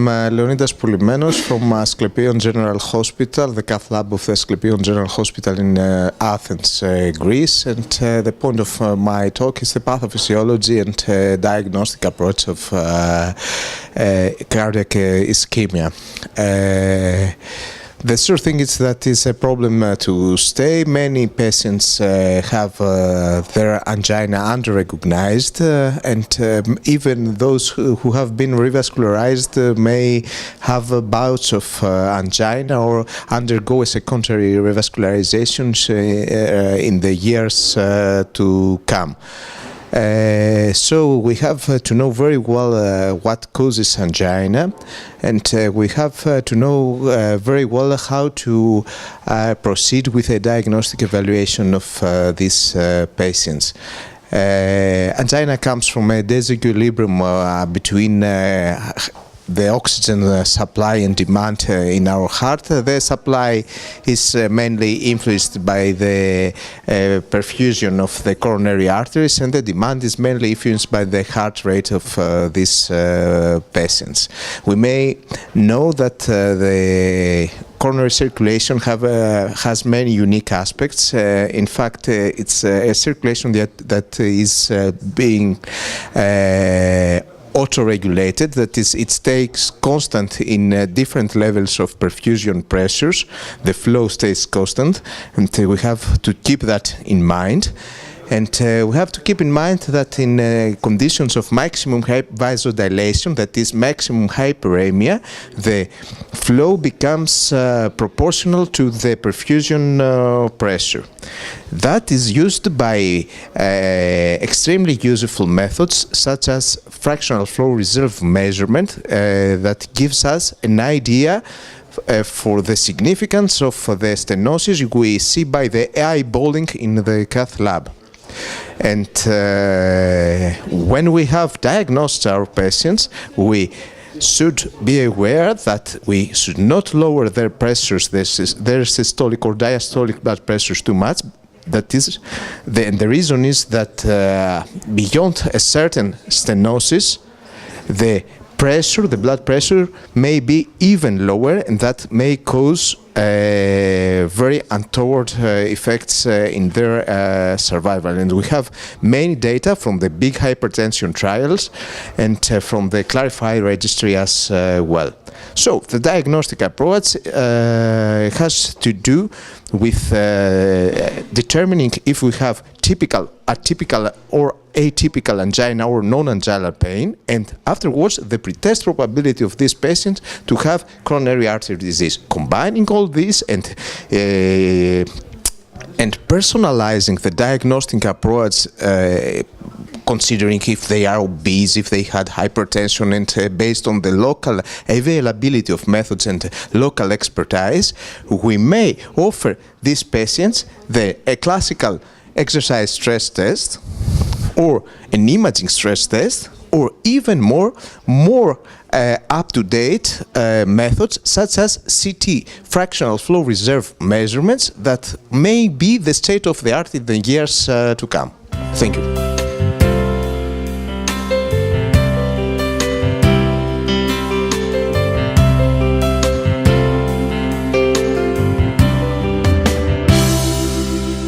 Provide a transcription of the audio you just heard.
Leonidas POULIMENOS from Asklepios General Hospital, the cath lab of the Asklepios General Hospital in Athens, Greece. And the point of my talk is the pathophysiology and diagnostic approach of cardiac ischemia. The sure thing is that it's a problem to stay. Many patients have their angina under-recognized, and even those who have been revascularized may have bouts of angina or undergo a secondary revascularization in the years to come. So we have to know very well what causes angina, and we have to know very well how to proceed with a diagnostic evaluation of these patients. Angina comes from a disequilibrium between the oxygen supply and demand in our heart. The supply is mainly influenced by the perfusion of the coronary arteries, and the demand is mainly influenced by the heart rate of these patients. We may know that the coronary circulation has many unique aspects. In fact, it's a circulation that is being auto-regulated, that is, it stays constant in different levels of perfusion pressures. The flow stays constant, and we have to keep that in mind. And we have to keep in mind that in conditions of maximum vasodilation, that is maximum hyperemia, the flow becomes proportional to the perfusion pressure. That is used by extremely useful methods such as fractional flow reserve measurement that gives us an idea for the significance of the stenosis we see by the eyeballing in the cath lab. And when we have diagnosed our patients, we should be aware that we should not lower their pressures, their systolic or diastolic blood pressures too much. That is, the reason is that beyond a certain stenosis, the blood pressure may be even lower, and that may cause very untoward effects in their survival. And we have many data from the big hypertension trials and from the Clarify registry as well. So the diagnostic approach has to do with determining if we have typical, atypical or atypical angina or non-anginal pain, and afterwards the pretest probability of this patient to have coronary artery disease. Combining all this and personalizing the diagnostic approach, considering if they are obese, if they had hypertension, and based on the local availability of methods and local expertise, we may offer these patients a classical exercise stress test or an imaging stress test, or even more up-to-date methods such as CT, fractional flow reserve measurements, that may be the state of the art in the years to come. Thank you.